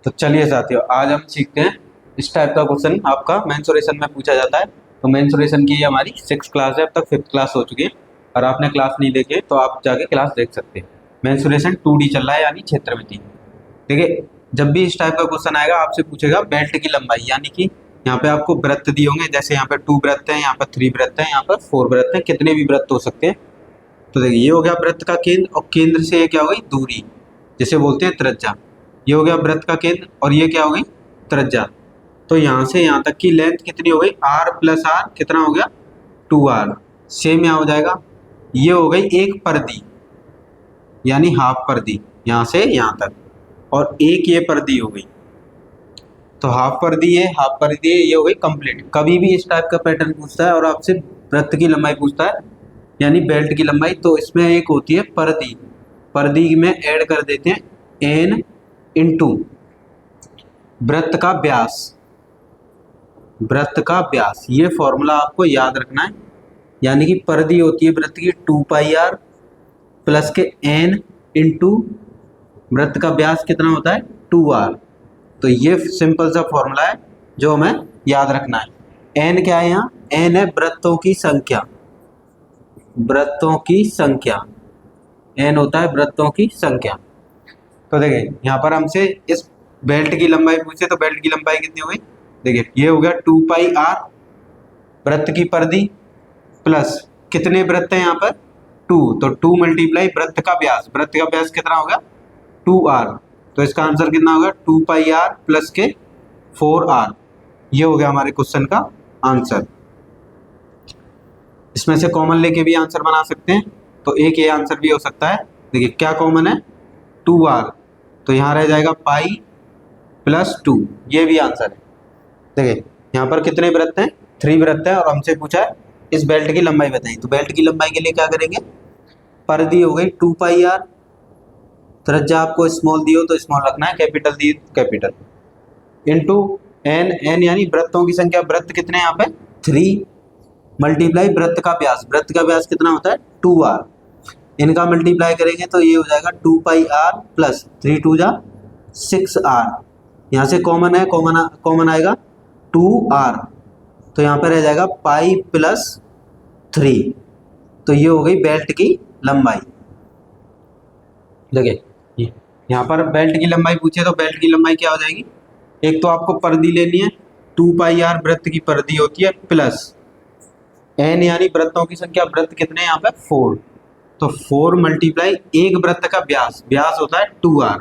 तो चलिए साथियों, आज हम सीखते हैं इस टाइप का क्वेश्चन आपका मेंसुरेशन में पूछा जाता है। तो मेंसुरेशन की ये हमारी 6th क्लास है, अब तक 5th क्लास हो चुकी है। और आपने क्लास नहीं देखी तो आप जाके क्लास देख सकते हैं। मेंसुरेशन 2D चल रहा है, यानी क्षेत्रमिति। देखिए, जब भी इस टाइप का क्वेश्चन आएगा आपसे पूछेगा बेल्ट की लंबाई, यानी कि यहाँ पे आपको वृत्त दिए होंगे। जैसे यहाँ पे 2 वृत्त हैं, यहाँ पर 3 वृत्त हैं, यहाँ पर 4 वृत्त हैं, कितने भी वृत्त हो सकते हैं। तो देखिए, ये हो गया वृत्त का केंद्र, और केंद्र से ये क्या हो गई दूरी, जिसे बोलते हैं त्रिज्या। ये हो गया वृत्त का केंद्र, और ये क्या हो गई त्रिज्या। तो यहाँ से यहाँ तक की लेंथ कितनी हो गई, r प्लस आर कितना हो गया 2r। सेम यहाँ हो जाएगा, ये हो गई एक परदी, यानी हाफ परदी, यहाँ से यहाँ तक, और एक ये परदी हो गई। तो हाफ परदी है, हाफ परदी है, ये हो गई कंप्लीट। कभी भी इस टाइप का पैटर्न पूछता है और आपसे वृत्त की लंबाई पूछता है, यानी बेल्ट की लंबाई, तो इसमें एक होती है परदी। परदी में ऐड कर देते हैं n इंटू वृत्त का व्यास। वृत्त का व्यास, ये फॉर्मूला आपको याद रखना है। यानी कि परदी होती है वृत्त की 2πr प्लस के n इंटू वृत्त का व्यास कितना होता है 2r। तो ये सिंपल सा फॉर्मूला है जो हमें याद रखना है। n क्या है यहाँ, n है वृत्तों की संख्या। वृत्तों की संख्या, n होता है वृत्तों की संख्या। तो देखिए, यहाँ पर हमसे इस बेल्ट की लंबाई पूछे, तो बेल्ट की लंबाई कितनी हो गई, देखिए ये हो गया 2πr वृत्त की परिधि प्लस कितने वृत्त हैं यहाँ पर 2, तो 2 मल्टीप्लाई वृत्त का व्यास। वृत्त का व्यास कितना होगा 2r, तो इसका आंसर कितना होगा 2πr प्लस के 4r। ये हो गया हमारे क्वेश्चन का आंसर। इसमें से कॉमन लेके भी आंसर बना सकते हैं, तो एक ये आंसर भी हो सकता है। देखिए क्या कॉमन है 2r, तो यहाँ रह जाएगा पाई प्लस 2, ये भी आंसर है। देखिए यहाँ पर कितने वृत्त हैं, 3 वृत्त हैं, और हमसे पूछा है इस बेल्ट की लंबाई बताइए। तो बेल्ट की लंबाई के लिए क्या करेंगे, परिधि हो गई 2πr, त्रिज्या आपको स्मॉल दी हो तो स्मॉल रखना है, कैपिटल दी कैपिटल, इंटू n यानी वृत्तों की संख्या। वृत्त कितने यहाँ पे 3 मल्टीप्लाई वृत्त का व्यास। वृत्त का व्यास कितना होता है 2r, इनका मल्टीप्लाई करेंगे तो ये हो जाएगा 2πr प्लस 3 2 जा 6r। यहाँ से कॉमन है, कॉमन आएगा 2r, तो यहाँ पर रह जाएगा पाई प्लस 3। तो ये हो गई बेल्ट की लंबाई। देखिए यहाँ पर बेल्ट की लंबाई पूछे, तो बेल्ट की लंबाई क्या हो जाएगी, एक तो आपको परिधि लेनी है 2πr वृत्त की परिधि होती है, प्लस n यानी वृत्तों की संख्या। वृत्त कितने यहाँ पे 4, तो 4 मल्टीप्लाई एक वृत्त का व्यास, व्यास होता है 2r,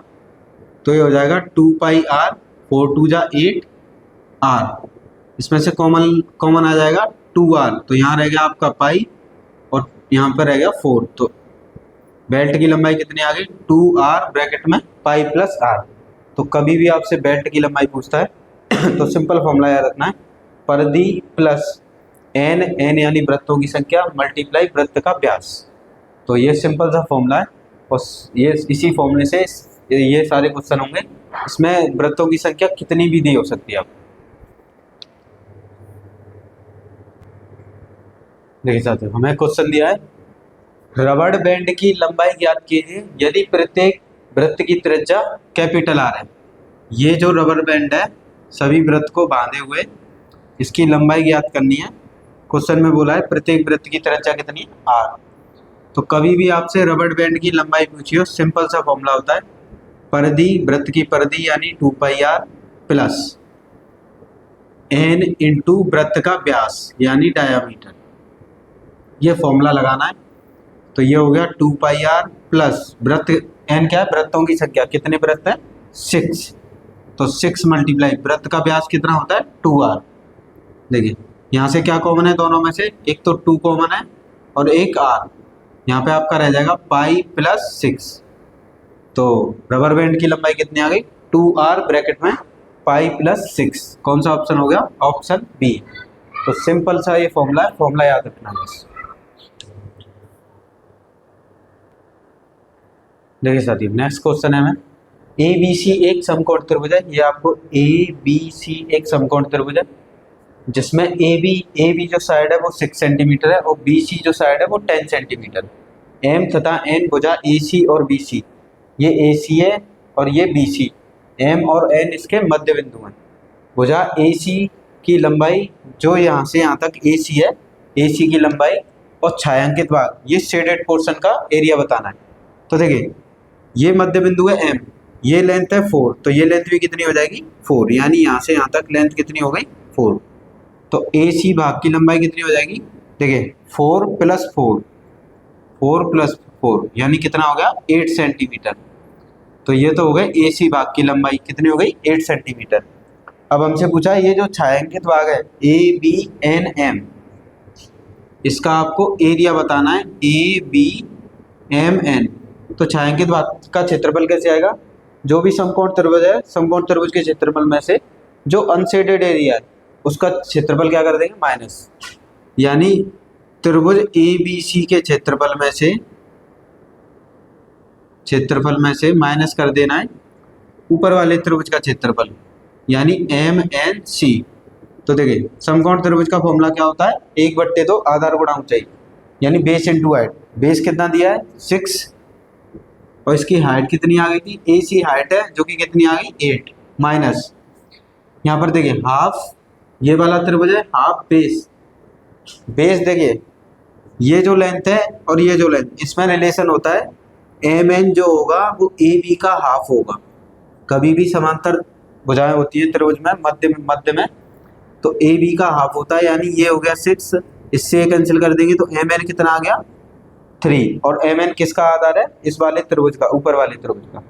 तो ये हो जाएगा 2πr 4 2 जा 8r। इसमें से कॉमन आ जाएगा 2r, तो यहाँ रह गया आपका पाई और यहाँ पर रह गया 4। तो बेल्ट की लंबाई कितनी आ गई 2r ब्रैकेट में पाई प्लस r। तो कभी भी आपसे बेल्ट की लंबाई पूछता है तो सिंपल फॉर्मूला याद रखना है, परिधि प्लस n यानी वृत्तों की संख्या मल्टीप्लाई वृत्त का व्यास। तो ये सिंपल सा फॉर्मूला है, और ये इसी फॉर्मूले से ये सारे क्वेश्चन होंगे। इसमें वृत्तों की संख्या कितनी भी दी हो सकती है आप। देखिए साथियों, हमें क्वेश्चन दिया है रबड़ बैंड की लंबाई ज्ञात कीजिए यदि प्रत्येक वृत्त की त्रिज्या कैपिटल R है। ये जो रबड़ बैंड है सभी वृत्त को बांधे हुए, इसकी लंबाई ज्ञात करनी है। क्वेश्चन में बोला है प्रत्येक वृत्त की त्रिज्या कितनी है R। तो कभी भी आपसे रबड़ बैंड की लंबाई पूछी हो, सिंपल सा फॉर्मूला होता है परिधि, वृत्त की परिधि यानी 2πr प्लस n इंटू वृत्त का व्यास यानी डायामीटर। ये फॉर्मूला लगाना है। तो ये हो गया 2πr प्लस वृत्त, n क्या है वृत्तों की संख्या, कितने वृत्त है 6, तो 6 मल्टीप्लाई वृत्त का व्यास कितना होता है 2r। देखिए यहाँ से क्या कॉमन है दोनों में से, एक तो 2 कॉमन है और एक r, यहाँ पे आपका रह जाएगा पाई प्लस 6। तो रबर बैंड की लंबाई कितनी आ गई 2r ब्रैकेट में पाई प्लस 6। कौन सा ऑप्शन हो गया, ऑप्शन बी। तो सिंपल सा ये फॉर्मूला है, फॉर्मूला याद रखना बस। देखिए साथियों, नेक्स्ट क्वेश्चन है हमें ABC एक समकोण त्रिभुज है। ये आपको ABC एक समकोण त्रिभुज है जिसमें AB जो साइड है वो 6 सेंटीमीटर है और BC जो साइड है वो 10 सेंटीमीटर। M तथा N भुजा AC और BC, ये AC है और ये BC, एम और एन इसके मध्य बिंदु हैं। भुजा ए सी की लंबाई जो यहाँ से यहाँ तक ए सी है, ए सी की लंबाई और छायांकित भाग, ये शेडेड पोर्शन का एरिया बताना है। तो देखिए ये मध्य बिंदु है एम, ये लेंथ है 4, तो ये लेंथ भी कितनी हो जाएगी 4, यानी यहाँ से यहाँ तक लेंथ कितनी हो गई 4। तो ए सी भाग की लंबाई कितनी हो जाएगी, देखिए 4 + 4, 4 + 4 यानी कितना हो गया 8 सेंटीमीटर। तो ये तो हो गए ए सी भाग की लंबाई कितनी हो गई 8 सेंटीमीटर। अब हमसे पूछा ये जो छायांकित भाग है ए बी एन एम, इसका आपको एरिया बताना है ए बी एम एन। तो छायांकित भाग का क्षेत्रफल कैसे आएगा, जो भी समकोण त्रिभुज है, समकोण त्रिभुज के क्षेत्रफल में से जो अनशेडेड एरिया है उसका क्षेत्रफल क्या कर देंगे माइनस, यानी त्रिभुज ए बी सी के क्षेत्रफल में से माइनस कर देना है ऊपर वाले त्रिभुज का क्षेत्रफल, यानी एम एन सी। तो देखिए समकोण त्रिभुज का फॉर्मूला क्या होता है, 1/2 आधार गुणा ऊंचाई, यानी बेस इंटू हाइट। बेस कितना दिया है 6 और इसकी हाइट कितनी आ गई थी, ए सी हाइट है जो कि कितनी आ गई 8, माइनस यहाँ पर देखिए हाफ, ये वाला त्रिभुज है हाफ बेस, बेस देखिए ये जो लेंथ है और ये जो लेंथ, इसमें रिलेशन होता है एम एन जो होगा वो ए बी का हाफ होगा। कभी भी समांतर भुजाएं होती है त्रिभुज में मध्य में तो ए बी का हाफ होता है, यानी ये हो गया 6, इससे कैंसिल कर देंगे तो एम एन कितना आ गया 3, और एम एन किसका आधार है, इस वाले त्रिभुज का, ऊपर वाले त्रिभुज का।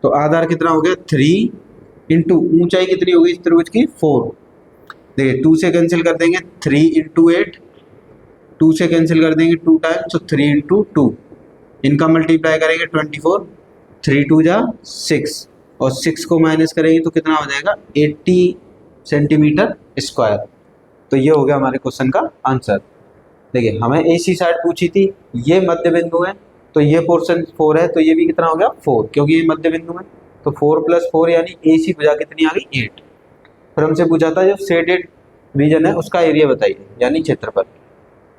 तो आधार कितना हो गया 3 इंटू ऊंचाई कितनी होगी इस त्रिभुज की 4, देखिए 2 से कैंसिल कर देंगे 3 इंटू 8, 2 से कैंसिल कर देंगे 2 टाइम्स, तो 3 इंटू 2, इनका मल्टीप्लाई करेंगे 24, 3 2 जा 6 और 6 को माइनस करेंगे तो कितना हो जाएगा 80 सेंटीमीटर स्क्वायर। तो ये हो गया हमारे क्वेश्चन का आंसर। देखिए हमें ए सी साइड पूछी थी, ये मध्य बिंदु है तो ये पोर्शन 4 है, तो ये भी कितना हो गया 4 क्योंकि ये मध्य बिंदु है, तो 4 + 4 यानी ए सी भुजा कितनी आ गई 8। फिर हमसे पूछा था जो शेडेड रीजन है उसका एरिया बताइए, यानी क्षेत्रफल।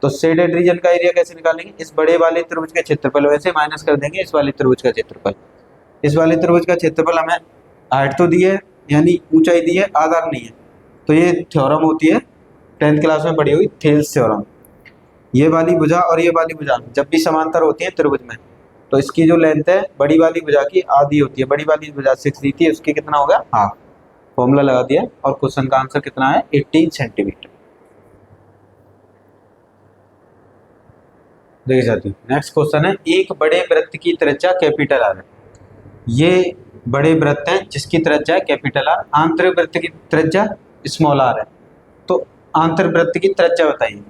तो शेडेड रीजन का एरिया कैसे निकालेंगे, इस बड़े वाले त्रिभुज के क्षेत्रफल वैसे माइनस कर देंगे इस वाले त्रिभुज का क्षेत्रफल। इस वाले त्रिभुज का क्षेत्रफल हमें हाइट तो दी है यानी ऊंचाई दी है, आधार नहीं है, तो ये थ्योरम होती है 10th क्लास में पढ़ी हुई थेल्स थ्योरम। ये वाली भुजा और ये वाली भुजा जब भी समांतर होती है त्रिभुज में तो इसकी जो लेंथ है बड़ी वाली भुजा की आधी होती है, बड़ी वाली भुजा 6 दी थी उसकी कितना हो गया हाफ, फॉर्मूला लगा दिया और क्वेश्चन का आंसर कितना है 18 सेंटीमीटर। देखिए साथियों नेक्स्ट क्वेश्चन है, एक बड़े वृत्त की त्रिज्या कैपिटल आर है, ये बड़े वृत्त है जिसकी त्रिज्या है कैपिटल आर, आंतरिक वृत्त की त्रिज्या स्मॉल आर है, तो आंतरिक वृत्त की त्रिज्या बताइए।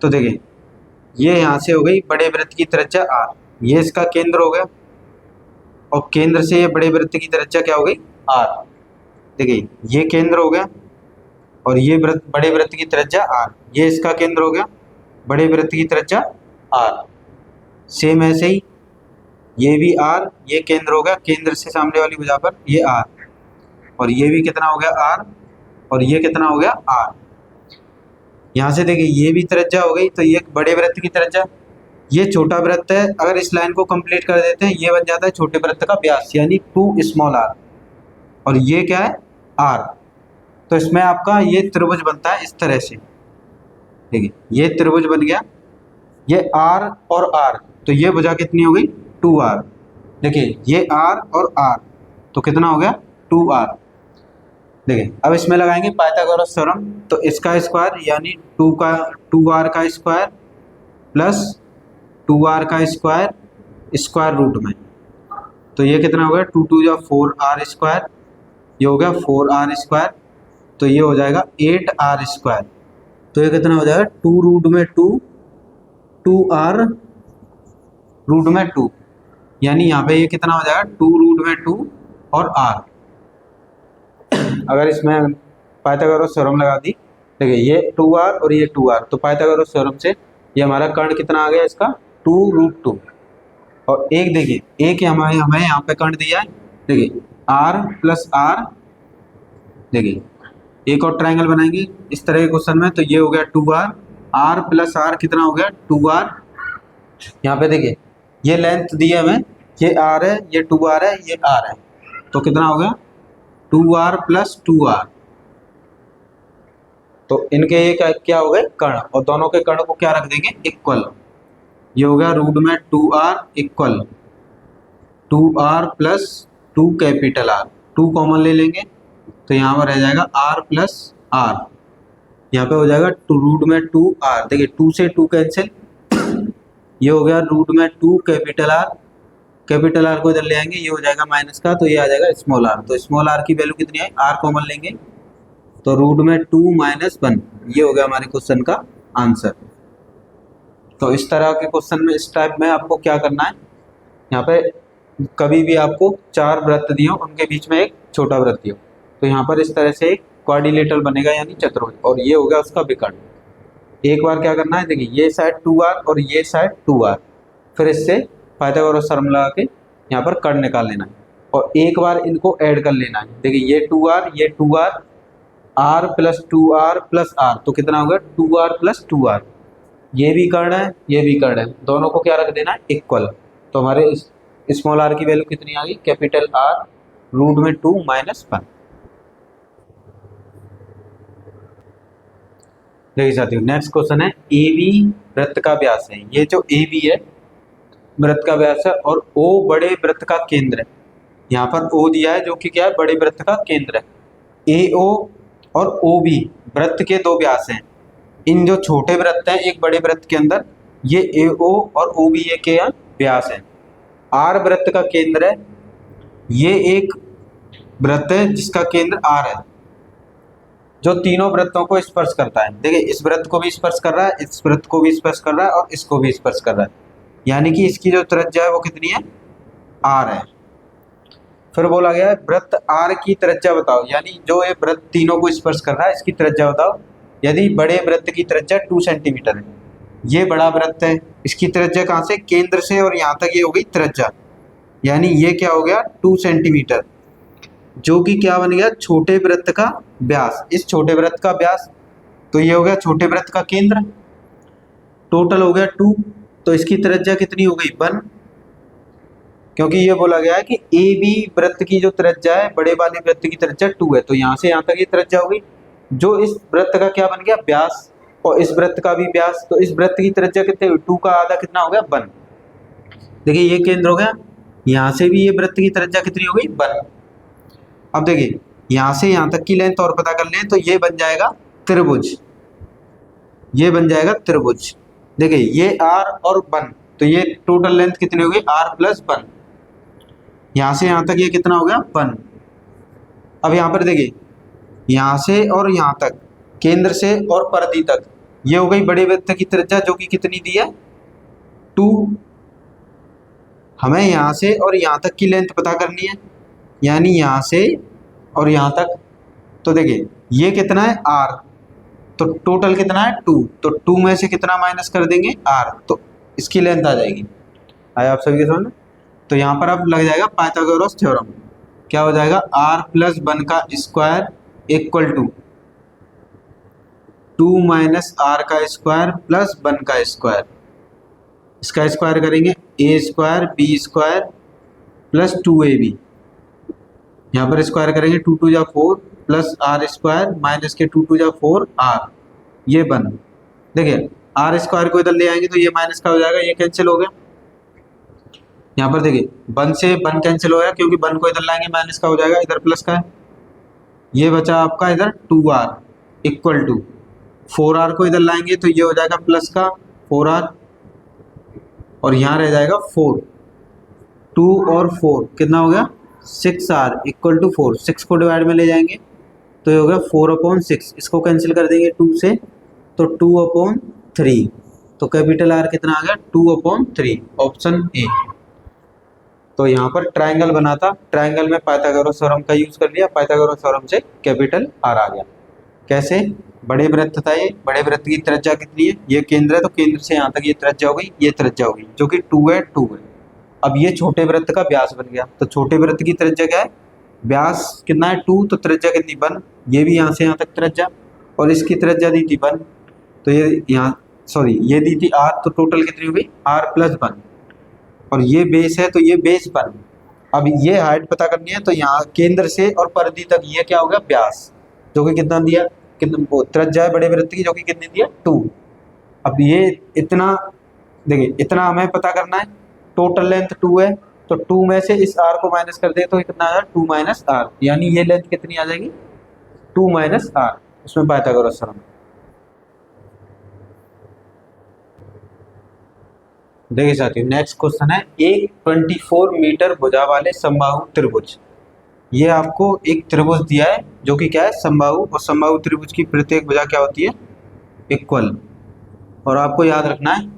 तो देखिए ये यहाँ से हो गई बड़े वृत्त की त्रिज्या आर, ये इसका केंद्र हो गया और केंद्र से ये बड़े वृत्त की त्रिज्या क्या हो गई आर, देखिए ये केंद्र हो गया और ये बड़े वृत्त की त्रिज्या आर, ये इसका केंद्र हो गया, बड़े वृत्त की त्रिज्या आर। सेम ऐसे ही ये भी आर, ये केंद्र हो गया, केंद्र से सामने वाली भुजा पर ये आर, और ये भी कितना हो गया आर और ये कितना हो गया आर। यहाँ से देखिए ये भी त्रिज्या हो गई, तो ये बड़े वृत्त की त्रिज्या, ये छोटा वृत्त है, अगर इस लाइन को कंप्लीट कर देते हैं ये बन जाता है छोटे वृत्त का व्यास यानी 2 स्मॉल आर, और ये क्या है आर। तो इसमें आपका ये त्रिभुज बनता है इस तरह से, देखिए ये त्रिभुज बन गया, ये आर और आर, तो ये भुजा कितनी हो गई 2r, देखिए ये r और r तो कितना हो गया 2r। देखिए अब इसमें लगाएंगे पाइथागोरस थ्योरम, तो इसका स्क्वायर यानी 2r का स्क्वायर प्लस 2r का स्क्वायर स्क्वायर रूट में, तो ये कितना हो गया 2 2 या 4r स्क्वायर, ये हो गया 4r स्क्वायर, तो ये हो जाएगा 8r स्क्वायर, तो ये कितना हो जाएगा 2 रूट में 2 2r रूट में 2, यानी यहाँ पे ये कितना हो जाएगा 2 रूट में 2 और r। अगर इसमें पाइथागोरस थ्योरम लगा दी, देखिए ये 2r और ये 2r, तो पाइथागोरस थ्योरम से ये हमारा कर्ण कितना आ गया इसका 2 रूट 2, और एक देखिए एक हमें यहाँ पे कर्ण दिया है, देखिए r प्लस r, देखिए एक और ट्रायंगल बनाएंगे इस तरह के क्वेश्चन में, तो ये हो गया 2r, r प्लस r कितना हो गया 2r। यहाँ पे देखिए ये लेंथ दी है हमें, ये r है, ये 2r है, ये r है, तो कितना हो गया 2r प्लस 2r, तो इनके ये क्या क्या हो गए कर्ण, और दोनों के कर्ण को क्या रख देंगे इक्वल। ये हो गया रूट में 2r equal 2r plus 2 capital R, 2 common ले लेंगे तो यहाँ पर रह जाएगा r प्लस r, यहाँ पे हो जाएगा रूट में 2r, देखिए 2 से 2 कैंसिल, ये हो गया रूट में 2 कैपिटल R, कैपिटल R को इधर ले आएंगे, ये हो जाएगा माइनस का, तो ये आ जाएगा स्मॉल r, तो स्मॉल r की वैल्यू कितनी है, r कॉमन लेंगे तो रूट में 2 माइनस 1, ये हो गया हमारे क्वेश्चन का आंसर। तो इस तरह के क्वेश्चन में, इस टाइप में आपको क्या करना है, यहाँ पे कभी भी आपको 4 वृत्त दिए हो, उनके बीच में एक छोटा वृत्त दियो, तो यहाँ पर इस तरह से एक क्वाड्रिलेटरल बनेगा यानी चतुर्भुज, और ये हो गया उसका विकर्ण। एक बार क्या करना है, देखिए ये साइड 2r और ये साइड 2r, फिर इससे पाइथागोरस थ्योरम लगा के यहाँ पर कर्ण निकाल लेना है, और एक बार इनको ऐड कर लेना है। देखिए ये 2r ये 2r, r plus 2r plus r, तो कितना होगा 2r प्लस 2r, ये भी कर्ण है ये भी कर्ण है, दोनों को क्या रख देना है इक्वल, तो हमारे स्मॉल r की वैल्यू कितनी आ गई कैपिटल R रूट में 2 माइनस 1। देखिए साथियों नेक्स्ट क्वेश्चन है, AB वृत्त का व्यास है, ये जो AB है वृत्त का व्यास है, और O बड़े वृत्त का केंद्र है, यहाँ पर O दिया है जो कि क्या है बड़े वृत्त का केंद्र है। AO और OB वृत्त के दो व्यास हैं, इन जो छोटे वृत्त हैं एक बड़े वृत्त के अंदर, ये AO और OB के यहाँ व्यास है। R वृत्त का केंद्र है, ये एक वृत्त है जिसका केंद्र R है, जो तीनों वृत्तों को स्पर्श करता है। देखिए इस वृत्त को भी स्पर्श कर रहा है, इस वृत्त को भी स्पर्श कर रहा है, और इसको भी स्पर्श कर रहा है, यानी कि इसकी जो त्रिज्या है वो कितनी है R है। फिर बोला गया है वृत्त R की त्रिज्या बताओ, यानी जो ये वृत्त तीनों को स्पर्श कर रहा है इसकी त्रिज्या बताओ। यदि बड़े वृत्त की त्रिज्या 2 सेंटीमीटर है, ये बड़ा वृत्त है, इसकी त्रिज्या कहाँ से केंद्र से और यहाँ तक ये हो गई त्रिज्या, यानी ये क्या हो गया 2 सेंटीमीटर, जो कि क्या बन गया छोटे वृत्त का व्यास। इस छोटे वृत्त का व्यास, तो ये हो गया छोटे वृत्त का केंद्र, टोटल हो गया 2, तो इसकी त्रिज्या कितनी हो गई 1, क्योंकि ये बोला गया है कि AB वृत्त की जो त्रिज्या है बड़े वाले वृत्त की त्रिज्या 2 है, तो यहाँ से यहाँ तक ये त्रिज्या हो गई, जो इस वृत्त का क्या बन गया व्यास, और इस वृत्त का भी व्यास, तो इस वृत्त की त्रिज्या कितनी हुई 2 का आधा कितना हो गया 1। देखिए ये केंद्र हो गया, यहाँ से भी ये वृत्त की त्रिज्या कितनी हो गई 1। अब देखिए यहाँ से यहाँ तक की लेंथ और पता कर लें, तो ये बन जाएगा त्रिभुज, ये बन जाएगा त्रिभुज। देखिए ये R और 1, तो ये टोटल लेंथ कितनी हो गई R प्लस 1, यहाँ से यहाँ तक ये कितना हो गया 1। अब यहाँ पर देखिए यहाँ से और यहाँ तक, केंद्र से और परिधि तक, ये हो गई बड़े वृत्त की त्रिज्या जो कि कितनी दी है 2। हमें यहाँ से और यहाँ तक की लेंथ पता करनी है, यानी यहाँ से और यहाँ तक, तो देखिए ये कितना है R, तो टोटल कितना है 2, तो 2 में से कितना माइनस कर देंगे R, तो इसकी लेंथ आ जाएगी। आया आप सभी के समझ में? तो यहाँ पर अब लग जाएगा पाइथागोरस थ्योरम, क्या हो जाएगा R प्लस 1 का square equal to 2 minus R का स्क्वायर प्लस 1 का स्क्वायर, इसका स्क्वायर करेंगे A square B square plus 2AB, यहाँ पर स्क्वायर करेंगे 2 2 जा 4 प्लस R स्क्वायर माइनस के 2 2 जा 4 R, ये 1। देखिए R स्क्वायर को इधर ले आएंगे तो ये माइनस का हो जाएगा, ये कैंसिल हो गया। यहाँ पर देखिए 1 से 1 कैंसिल हो गया, क्योंकि 1 को इधर लाएंगे माइनस का हो जाएगा, इधर प्लस का है, ये बचा आपका इधर 2R इक्वल टू 4R को इधर लाएंगे तो ये हो जाएगा प्लस का 4R, और यहाँ रह जाएगा 4, 2 और 4 कितना हो गया 6R इक्वल टू 4, 6 को डिवाइड में ले जाएंगे तो ये हो गया 4/6, इसको कैंसिल कर देंगे 2 से तो 2/3, तो कैपिटल R कितना आ गया 2/3, ऑप्शन ए। तो यहाँ पर ट्रायंगल बना था, ट्रायंगल में पाइथागोरस थ्योरम का यूज कर लिया, पाइथागोरस थ्योरम से कैपिटल R आ गया। कैसे, बड़े वृत्त था ये, बड़े वृत्त की त्रिज्या कितनी है, ये केंद्र है तो केंद्र से यहाँ तक ये त्रिज्या हो गई, ये त्रिज्या हो गई जो कि 2 है 2 है। अब ये छोटे वृत्त का व्यास बन गया, तो छोटे वृत्त की त्रिज्या क्या है, व्यास कितना है 2, तो त्रिज्या कितनी 1, ये भी यहाँ से यहाँ तक त्रिज्या, और इसकी त्रिज्या दी थी 1, तो ये यहाँ सॉरी ये दी थी R, तो टोटल कितनी हो गई R प्लस 1, और ये बेस है तो ये बेस 1, अब ये हाइट पता करनी है, तो यहाँ केंद्र से और परिधि तक ये क्या हो गया, व्यास, जो कि कितना दिया, कितना त्रिज्या है बड़े वृत्त की, जो कि कितनी दिया 2। अब ये इतना देखिए, इतना हमें पता करना है, टोटल लेंथ 2 है, तो 2 में से इस r को माइनस कर दे तो कितना आ जाएगा 2 माइनस r, यानी ये लेंथ कितनी आ जाएगी 2 माइनस r। इसमें पाइथागोरस थ्योरम। देखिए साथियों, नेक्स्ट क्वेश्चन है, एक 24 मीटर भुजा वाले समबाहु त्रिभुज। ये आपको एक त्रिभुज दिया है जो कि क्या है, समबाहु, और समबाहु त्रिभुज की प्रत्येक भुजा क्या होती है, इक्वल। और आपको याद रखना है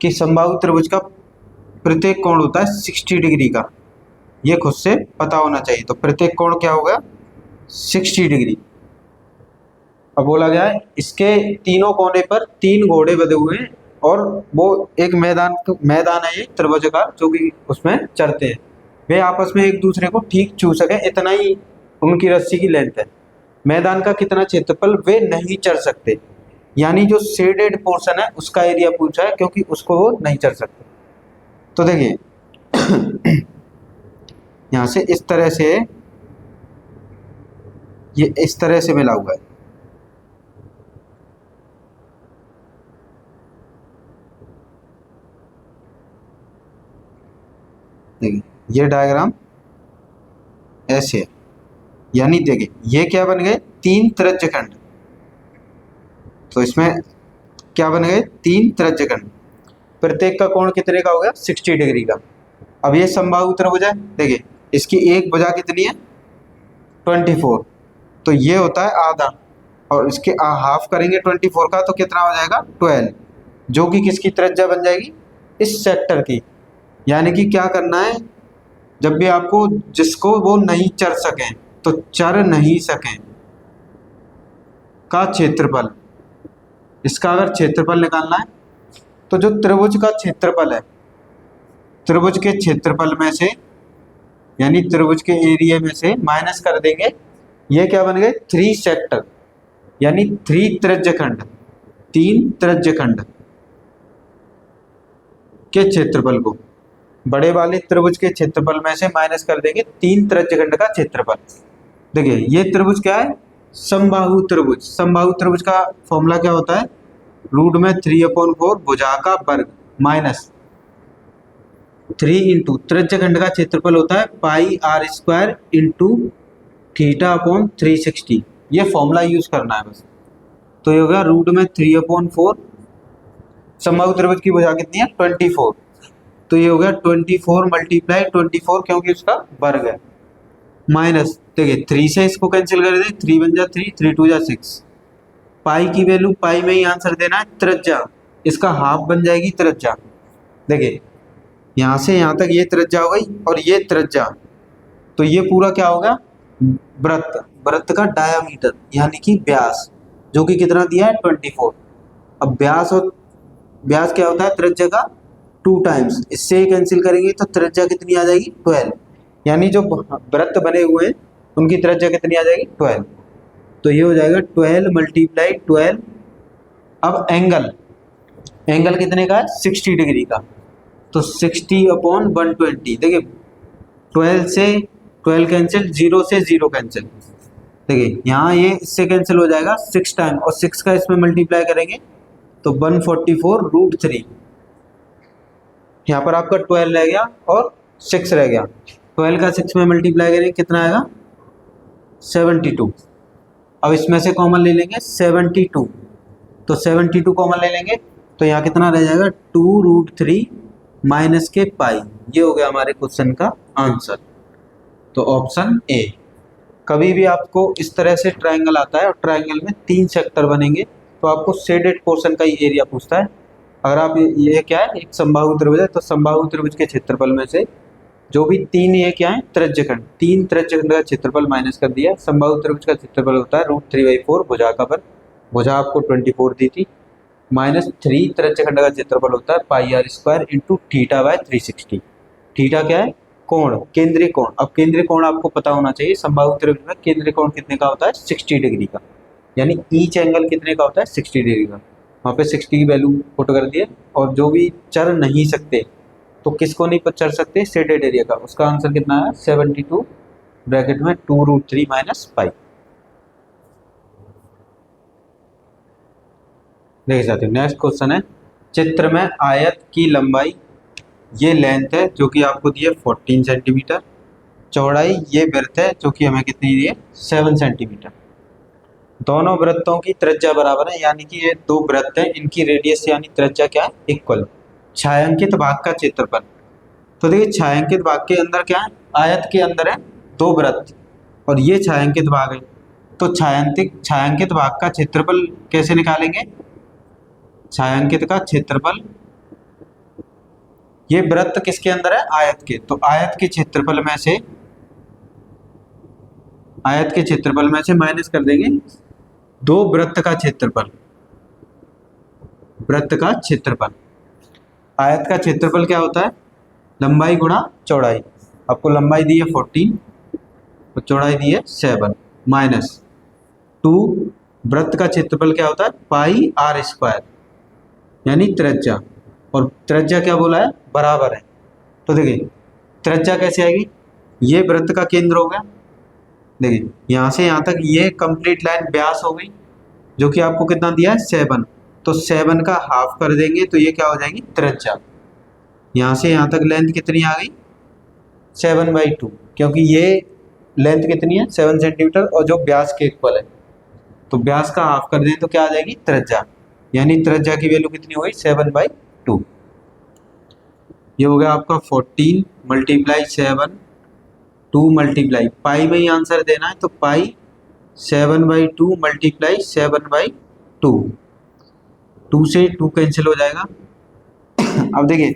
कि समबाहु त्रिभुज का प्रत्येक कोण होता है 60 डिग्री का, ये खुद से पता होना चाहिए। तो प्रत्येक कोण क्या होगा 60 डिग्री। अब बोला गया है इसके तीनों कोने पर 3 घोड़े बंधे हुए हैं, और वो एक मैदान है ये त्रिभुजाकार, जो कि उसमें चढ़ते हैं। वे आपस में एक दूसरे को ठीक छू सके, इतना ही उनकी रस्सी की लेंथ है। मैदान का कितना क्षेत्रफल, वे नहीं चढ़ सकते, यानी जो शेडेड पोर्शन है उसका एरिया पूछा है, क्योंकि उसको वो नहीं चढ़ सकते। तो देखिए यहाँ से इस तरह से, ये इस तरह से मिला हुआ है। देखिए ये डायग्राम ऐसे है, यानी देखिए ये क्या बन गए 3 त्रिज्यखंड। तो इसमें क्या बन गए 3 त्रिज्यखंड, प्रत्येक का कोण कितने का हो गया 60 डिग्री का। अब ये समबाहु त्रिभुज है, देखिए इसकी एक भुजा कितनी है 24, तो ये होता है आधा, और इसके हाफ करेंगे 24 का तो कितना हो जाएगा 12, जो कि किसकी त्रिज्या बन जाएगी, इस सेक्टर की। यानी कि क्या करना है, जब भी आपको जिसको वो नहीं चढ़ सकें, तो चढ़ नहीं सकें का क्षेत्रफल, इसका अगर क्षेत्रफल निकालना है, तो जो त्रिभुज का क्षेत्रफल है, त्रिभुज के क्षेत्रफल में से, यानी त्रिभुज के एरिया में से माइनस कर देंगे, ये क्या बन गए 3 सेक्टर, यानी 3 त्रिज्यखंड, 3 त्रिज्यखंड के क्षेत्रफल को बड़े वाले त्रिभुज के क्षेत्रफल में से माइनस कर देंगे 3 त्रिज्यखंड का क्षेत्रफल। देखिए ये त्रिभुज क्या है, समबाहु त्रिभुज। समबाहु त्रिभुज का फॉर्मूला क्या होता है, रूट में 3/4 भुजा का वर्ग माइनस 3 इंटू त्रिज्यखंड का क्षेत्रफल होता है पाई r स्क्वायर इंटू θ/360। ये फॉर्मूला यूज करना है बस। तो ये होगा रूट में 3/4, समबाहु त्रिभुज की भुजा कितनी है 24, तो ये हो गया 24 मल्टीप्लाई 24, क्योंकि उसका वर्ग है, माइनस देखिए 3 से इसको कैंसिल कर दें, 3 बन जा 3, 3 2 जा 6। पाई की वैल्यू पाई में ही आंसर देना है, त्रिज्या इसका हाफ बन जाएगी त्रिज्या। देखिए यहाँ से यहाँ तक ये त्रिज्या हो गई, और ये त्रिज्या, तो ये पूरा क्या होगा वृत्त, वृत्त का डायामीटर यानी कि व्यास, जो कि कितना दिया है 24। अब व्यास, और व्यास क्या होता है त्रिज्या का 2 टाइम्स, इससे कैंसिल करेंगे तो त्रिज्या कितनी आ जाएगी 12, यानी जो वृत्त बने हुए हैं उनकी त्रिज्या कितनी आ जाएगी 12। तो ये हो जाएगा 12 मल्टीप्लाई 12। अब एंगल, एंगल कितने का है 60 डिग्री का, तो 60/120। देखिए 12 से 12 कैंसिल, 0 से 0 कैंसिल, देखिए यहाँ ये इससे कैंसिल हो जाएगा 6 टाइम, और 6 का इसमें मल्टीप्लाई करेंगे तो 144√3। यहाँ पर आपका 12 रह गया और 6 रह गया, 12 का 6 में मल्टीप्लाई करेंगे कितना आएगा 72। अब इसमें से कॉमन ले लेंगे 72, तो 72 कॉमन ले लेंगे, तो यहाँ कितना रह जाएगा 2√3 माइनस के पाई। ये हो गया हमारे क्वेश्चन का आंसर। तो ऑप्शन ए। कभी भी आपको इस तरह से ट्रायंगल आता है और ट्रायंगल में 3 सेक्टर बनेंगे, तो आपको शेडेड पोर्शन का ही एरिया पूछता है। अगर आप ये क्या है एक समबाहु त्रिभुज है, तो समबाहु त्रिभुज के क्षेत्रफल में से जो भी 3 ये क्या है त्रिज्यखंड, 3 त्रिज्यखंड का क्षेत्रफल माइनस कर दिया। समबाहु त्रिभुज का क्षेत्रफल होता है √3/4 भुजा का वर्ग, भुजा आपको 24 दी थी, माइनस 3 त्रिज्यखंड का क्षेत्रफल होता है पाई r स्क्वायर इंटू θ/360। थीटा क्या है कोण, केंद्रीय कोण। अब केंद्रीय कोण आपको पता होना चाहिए, समबाहु त्रिभुज में केंद्रीय कोण कितने का होता है 60 डिग्री का, यानी ईच एंगल कितने का होता है 60 डिग्री का। वहाँ पे 60 की वैल्यू पुट कर दिए, और जो भी चढ़ नहीं सकते तो किसको नहीं चल सकते, शेडेड एरिया का। उसका आंसर कितना है 72 ब्रैकेट में 2√3 माइनस पाई। देख सकते हो। नेक्स्ट क्वेश्चन है, चित्र में आयत की लंबाई ये लेंथ है जो कि आपको दी है 14 सेंटीमीटर, चौड़ाई ये वृत्त है जो कि हमें कितनी दी है 7 सेंटीमीटर। दोनों वृत्तों की त्रिज्या बराबर है, यानी कि ये दो वृत्त हैं, इनकी रेडियस यानी त्रिज्या क्या है, इक्वल। छायांकित भाग का क्षेत्रफल, तो देखिए छायांकित भाग के अंदर क्या है, आयत के अंदर है दो वृत्त और ये छायांकित भाग है, तो छायांकित भाग का क्षेत्रफल कैसे निकालेंगे, छायांकित का क्षेत्रफल, ये वृत्त किसके अंदर है, आयत के, तो आयत के क्षेत्रफल में से माइनस कर देंगे दो वृत्त का क्षेत्रफल, वृत्त का क्षेत्रफल। आयत का क्षेत्रफल क्या होता है, लंबाई गुणा चौड़ाई। आपको लंबाई दी है 14 और चौड़ाई दी है 7 माइनस 2, वृत्त का क्षेत्रफल क्या होता है पाई आर स्क्वायर, यानी त्रिज्या, और त्रिज्या क्या बोला है बराबर है। तो देखिए त्रिज्या कैसे आएगी, ये वृत्त का केंद्र हो गया, देखिए यहाँ से यहाँ तक ये कंप्लीट लाइन व्यास हो गई जो कि आपको कितना दिया है 7, तो 7 का हाफ कर देंगे तो ये क्या हो जाएगी त्रिज्या। यहाँ से यहाँ तक लेंथ कितनी आ गई 7/2, क्योंकि ये लेंथ कितनी है 7 सेंटीमीटर और जो व्यास के इक्वल है, तो व्यास का हाफ कर दें तो क्या आ जाएगी त्रिज्या, यानी त्रिज्या की वैल्यू कितनी हो गई 7/2। ये हो गया आपका 14 मल्टीप्लाई 7, 2 मल्टीप्लाई पाई में ही आंसर देना है, तो पाई 7/2 मल्टीप्लाई 7/2, 2 से 2 कैंसिल हो जाएगा। अब देखिए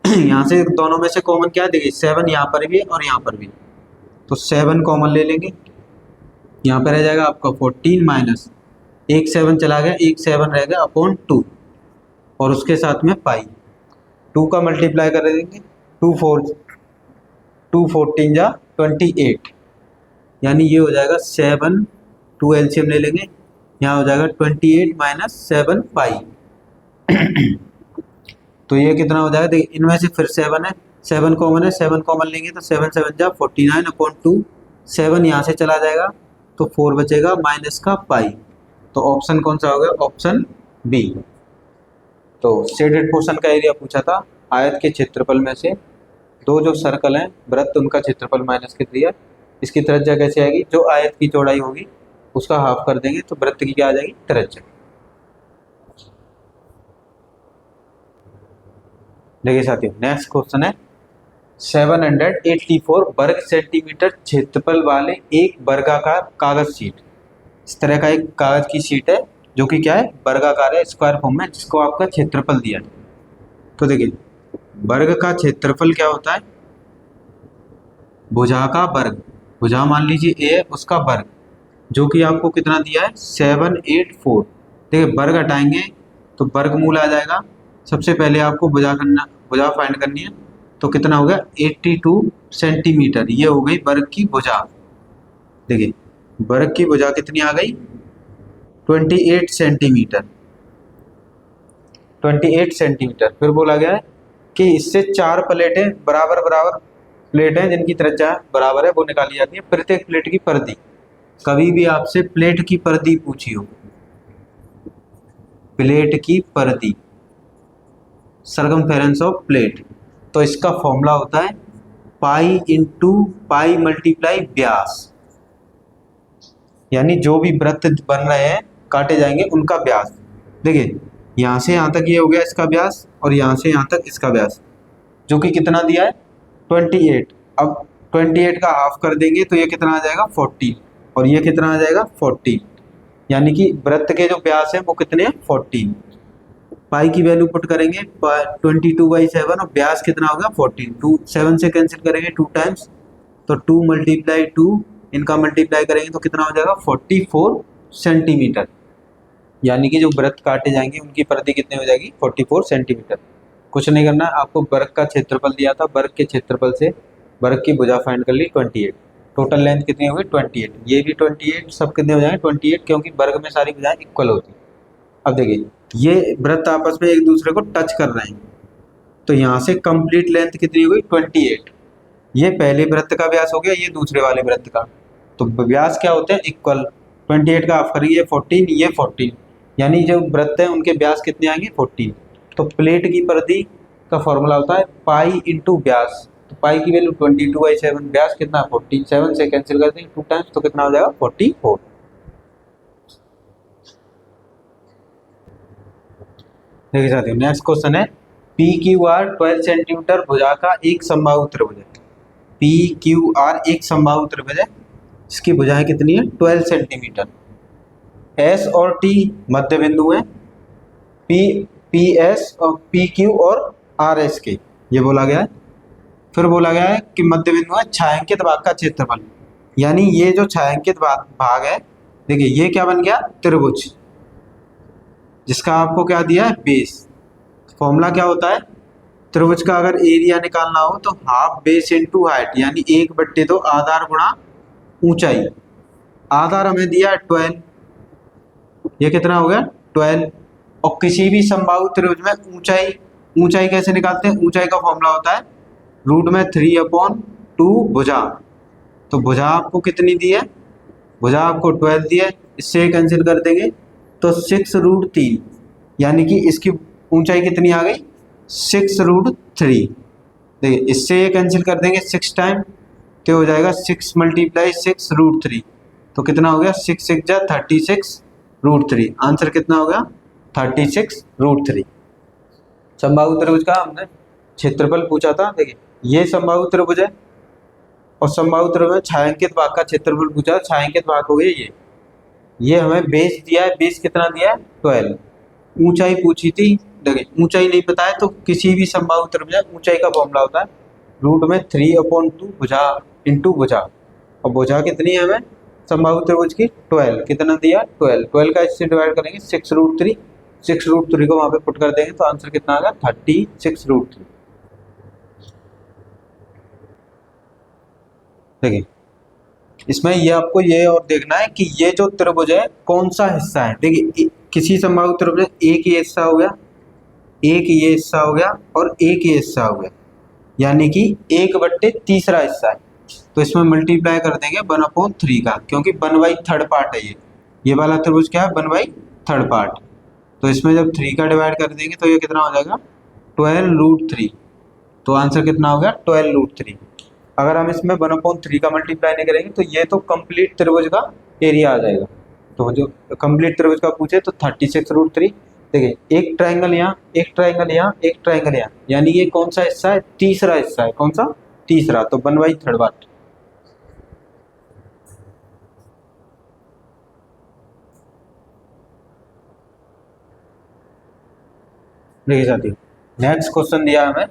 यहाँ से दोनों में से कॉमन क्या है, देखिए 7 यहाँ पर भी और यहाँ पर भी, तो 7 कॉमन ले लेंगे, यहाँ पर रह जाएगा आपका 14 माइनस एक 7 चला गया, एक 7 रह गया अपॉन 2 और उसके साथ में पाई, 2 का मल्टीप्लाई कर देंगे, 2 14 जा 28, यानी ये हो जाएगा 7, 2 एलसीएम ले लेंगे, यहाँ हो जाएगा 28 माइनस 7 पाई। तो ये कितना हो जाएगा, देखिए इनमें से फिर 7 है, 7 कॉमन है, 7 कॉमन लेंगे तो 7 7 जा 49 अपॉन 2, 7 यहाँ से चला जाएगा तो 4 बचेगा माइनस का पाई, तो ऑप्शन कौन सा हो गया, ऑप्शन बी। तो शेडेड पोर्शन का एरिया पूछा था, आयत के क्षेत्रफल में से दो जो सर्कल हैं वृत्त उनका क्षेत्रफल माइनस कर दिया, इसकी त्रिज्या कैसे आएगी, जो आयत की चौड़ाई होगी उसका हाफ कर देंगे तो वृत्त की क्या आ जाएगी त्रिज्या। देखिए साथियों नेक्स्ट क्वेश्चन है, 784 वर्ग सेंटीमीटर क्षेत्रफल वाले एक वर्गाकार कागज शीट, इस तरह का एक कागज की शीट है जो कि क्या है वर्गाकार है, स्क्वायर फॉर्म में, जिसको आपका क्षेत्रफल दिया है। तो देखिए वर्ग का क्षेत्रफल क्या होता है, भुजा का वर्ग, भुजा मान लीजिए ए है उसका वर्ग, जो कि आपको कितना दिया है 784। देखिए वर्ग हटाएंगे तो वर्गमूल आ जाएगा, सबसे पहले आपको भुजा फाइंड करनी है, तो कितना हो गया 82 सेंटीमीटर, ये हो गई वर्ग की भुजा। देखिए वर्ग की भुजा कितनी आ गई 28 सेंटीमीटर, 28 सेंटीमीटर। फिर बोला गया है कि इससे 4 प्लेटें बराबर प्लेटें जिनकी त्रिज्या बराबर है वो निकाली जाती है, प्रत्येक प्लेट की परिधि, कभी भी आपसे प्लेट की परिधि पूछी हो, प्लेट की परिधि, सरकमफेरेंस ऑफ प्लेट, तो इसका फॉर्मूला होता है पाई इंटू पाई मल्टीप्लाई व्यास, यानी जो भी वृत्त बन रहे हैं काटे जाएंगे उनका व्यास। देखिए यहाँ से यहाँ तक ये हो गया इसका व्यास और यहाँ से यहाँ तक इसका व्यास, जो कि कितना दिया है 28। अब 28 का हाफ कर देंगे तो ये कितना आ जाएगा 40 और ये कितना आ जाएगा 40, यानी कि वृत्त के जो व्यास है वो कितने हैं 40। पाई की वैल्यू पुट करेंगे 22/7 और व्यास कितना होगा 14, 2 7 से कैंसिल करेंगे 2 टाइम्स, तो 2 मल्टीप्लाई 2 इनका मल्टीप्लाई करेंगे तो कितना हो जाएगा 44 सेंटीमीटर, यानी कि जो वृत्त काटे जाएंगे उनकी परिधि कितनी हो जाएगी 44 सेंटीमीटर। कुछ नहीं करना, आपको वर्ग का क्षेत्रफल दिया था, वर्ग के क्षेत्रफल से वर्ग की भुजा फाइंड कर ली 28, टोटल लेंथ कितनी होगी 28, ये भी 28, सब कितने हो जाएंगे 28, क्योंकि वर्ग में सारी भुजाएं इक्वल होती। अब देखिए ये वृत्त आपस में एक दूसरे को टच कर रहे हैं, तो यहाँ से कंप्लीट लेंथ कितनी हुई 28। ये पहले वृत्त का व्यास हो गया, ये दूसरे वाले वृत्त का। तो व्यास क्या होते हैं इक्वल, 28 का आप करिए 14, ये 14, यानी जो वृत्त हैं उनके व्यास कितने आएंगे 14। तो प्लेट की परिधि का फॉर्मूला होता है पाई इंटू व्यास। तो पाई की वैल्यू 22/7, व्यास कितना 14, 7 से कैंसिल कर देंगे 2 टाइम्स, तो कितना हो जाएगा 44। देखिए साथियों नेक्स्ट क्वेश्चन है पी क्यू आर 12 सेंटीमीटर भुजा का एक समबाहु त्रिभुज है। पी क्यू आर एक समबाहु त्रिभुज है, इसकी भुजाएं कितनी है 12 सेंटीमीटर। एस और टी मध्य बिंदु है, पी पी एस और पी क्यू और आर एस के, ये बोला गया है। फिर बोला गया है कि मध्य बिंदु है छायांकित भाग का क्षेत्रफल, यानी ये जो छायांकित भाग है, देखिए ये क्या बन गया त्रिभुज, जिसका आपको क्या दिया है बेस। फॉर्मूला क्या होता है त्रिभुज का, अगर एरिया निकालना हो तो हाफ बेस इंटू हाइट, यानी 1/2 आधार गुणा ऊंचाई। आधार हमें दिया है 12, ये कितना हो गया 12। और किसी भी समबाहु त्रिभुज में ऊंचाई कैसे निकालते हैं, ऊंचाई का फॉर्मूला होता है √3/2 भुजा। तो भुजा आपको कितनी दी है, भुजा आपको 12 दी है, इससे कैंसिल कर देंगे तो 6√3, यानी कि इसकी ऊंचाई कितनी आ गई 6√3। देखिए इससे ये कैंसिल कर देंगे 6 टाइम, तो हो जाएगा 6 × 6√3, तो कितना हो गया 6 6 जा 36√3। आंसर कितना हो गया 36√3। समबाहु त्रिभुज का हमने क्षेत्रफल पूछा था। देखिए ये समबाहु त्रिभुज है और समबाहु त्रिभुज में छायांकित भाग का क्षेत्रफल पूछा, छायांकित भाग हो गया ये हमें बेस दिया है, बेस कितना दिया है 12। ऊंचाई पूछी थी, देखिए ऊंचाई नहीं पता है तो किसी भी समबाहु त्रिभुज ऊंचाई का फॉर्मूला होता है √3/2 भुजा इंटू भुजा। और भुजा कितनी है हमें समबाहु त्रिभुज की 12, कितना दिया 12 का इससे डिवाइड करेंगे 6√3, 6√3 को वहां पे पुट कर देंगे तो आंसर कितना आ गया 36√3। देखिए इसमें ये आपको ये और देखना है कि ये जो त्रिभुज है कौन सा हिस्सा है। देखिए किसी समबाहु त्रिभुज में एक ये हिस्सा हो गया, एक ये हिस्सा हो गया और एक ये हिस्सा हो गया, यानी कि 1/3 हिस्सा है। तो इसमें मल्टीप्लाई कर देंगे 1/3 का, क्योंकि 1/3 पार्ट है ये वाला त्रिभुज क्या है 1/3 पार्ट। तो इसमें जब 3 का डिवाइड कर देंगे तो ये कितना हो जाएगा 12√3। तो आंसर कितना हो गया 12√3। अगर हम इसमें 1/3 का मल्टीप्लाई नहीं करेंगे तो ये तो कंप्लीट त्रिभुज का एरिया आ जाएगा। तो जो कंप्लीट त्रिभुज का पूछे तो 36√3। देखिए एक ट्रायंगल यहाँ, एक ट्रायंगल यहाँ, एक ट्रायंगल यहाँ, यानी ये कौन सा हिस्सा है तीसरा हिस्सा है। कौन सा तीसरा, तो 1/3 पार्ट। देखिए साथियों नेक्स्ट क्वेश्चन दिया हमें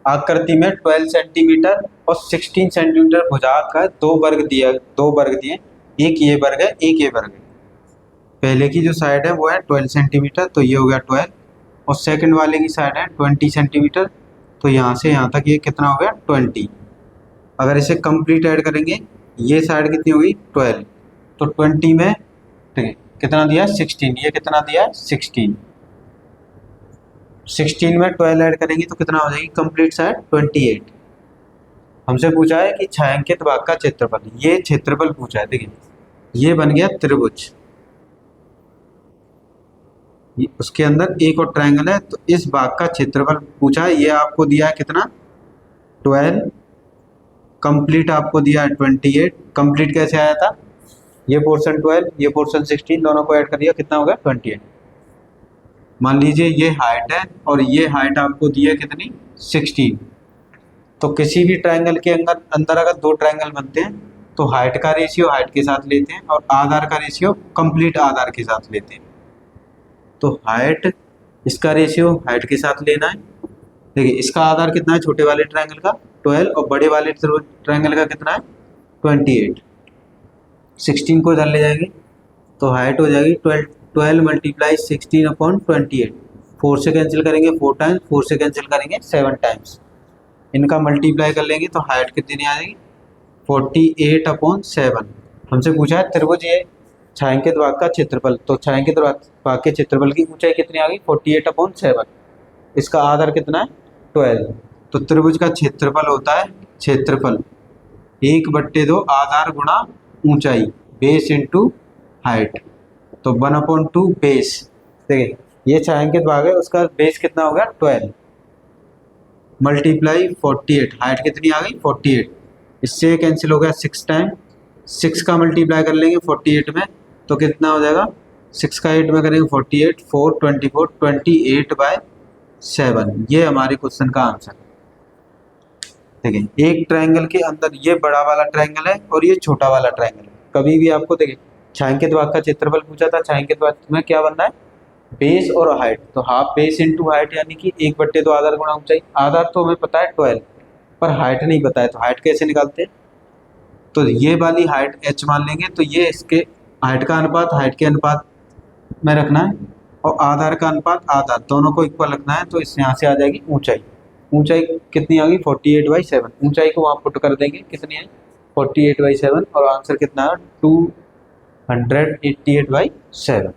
आकृति में 12 सेंटीमीटर और 16 सेंटीमीटर भुजा का दो वर्ग दिए, एक ये वर्ग है एक ये वर्ग है। पहले की जो साइड है वो है 12 सेंटीमीटर, तो ये हो गया 12, और सेकंड वाले की साइड है 20 सेंटीमीटर, तो यहाँ से यहाँ तक ये कितना हो गया 20। अगर इसे कंप्लीट ऐड करेंगे ये साइड कितनी होगी 12, तो 20 में ठीक है कितना दिया 16, ये कितना दिया 16, 16 में 12 ऐड करेंगे तो कितना हो जाएगी कंप्लीट साइड 28। हमसे पूछा है कि छायांकित भाग का क्षेत्रफल, ये क्षेत्रफल पूछा है। देखिए ये बन गया त्रिभुज, उसके अंदर एक और ट्रायंगल है, तो इस भाग का क्षेत्रफल पूछा है। ये आपको दिया है कितना 12, कंप्लीट आपको दिया है 28। कंप्लीट कैसे आया था, ये पोर्शन 12 ये पोर्शन 16, दोनों को ऐड कर दिया कितना हो गया 28। मान लीजिए ये हाइट है और ये हाइट आपको दी है कितनी 16। तो किसी भी ट्रायंगल के अंदर अगर दो ट्रायंगल बनते हैं तो हाइट का रेशियो हाइट के साथ लेते हैं और आधार का रेशियो कंप्लीट आधार के साथ लेते हैं। तो हाइट इसका रेशियो हाइट के साथ लेना है। देखिए इसका आधार कितना है छोटे वाले ट्रायंगल का 12 और बड़े वाले ट्रायंगल का कितना है 28। 16 को इधर ले जाएंगे तो हाइट हो जाएगी 12 × 16/28। 4 से कैंसिल करेंगे 4 टाइम्स, 4 से कैंसिल करेंगे 7 टाइम्स। इनका मल्टीप्लाई कर लेंगे तो हाइट कितनी आ जाएगी 48/7। हमसे पूछा है त्रिभुज ये छायांकित भाग का क्षेत्रफल, तो छायांकित भाग के क्षेत्रफल की ऊंचाई कितनी आ गई 48/7। इसका आधार कितना है 12। तो त्रिभुज का क्षेत्रफल होता है क्षेत्रफल 1/2 आधार गुणा ऊंचाई, बेस इंटू हाइट। तो 1/2 बेस, देखिए ये छायांकित भाग है, उसका बेस कितना हो गया 12 मल्टीप्लाई 48, हाइट कितनी आ गई 48, इससे कैंसिल हो गया 6 टाइम, 6 का मल्टीप्लाई कर लेंगे 48 में तो कितना हो जाएगा, 6 का 8 में करेंगे 48, 4 24 28/7, ये हमारे क्वेश्चन का आंसर। देखिए एक ट्रायंगल के अंदर ये बड़ा वाला ट्रायंगल है और ये छोटा वाला ट्रायंगल है। कभी भी आपको देखिए छायांकित भाग का क्षेत्रफल पूछा था, छायांकित भाग में क्या बनना है बेस और हाइट, तो हाफ बेस इंटू हाइट यानी कि 1/2 आधार गुणा ऊंचाई। आधार तो हमें पता है 12 पर हाइट नहीं पता है, तो हाइट कैसे निकालते हैं, तो ये वाली हाइट h मान लेंगे, तो ये इसके हाइट का अनुपात हाइट के अनुपात में रखना है और आधार का अनुपात आधार, दोनों को इक्वल रखना है। तो इस यहाँ से आ जाएगी ऊंचाई, ऊंचाई कितनी आ गई 48/7, ऊंचाई को वहाँ पुट कर देंगे कितनी है 48/7 और आंसर कितना है 288/7।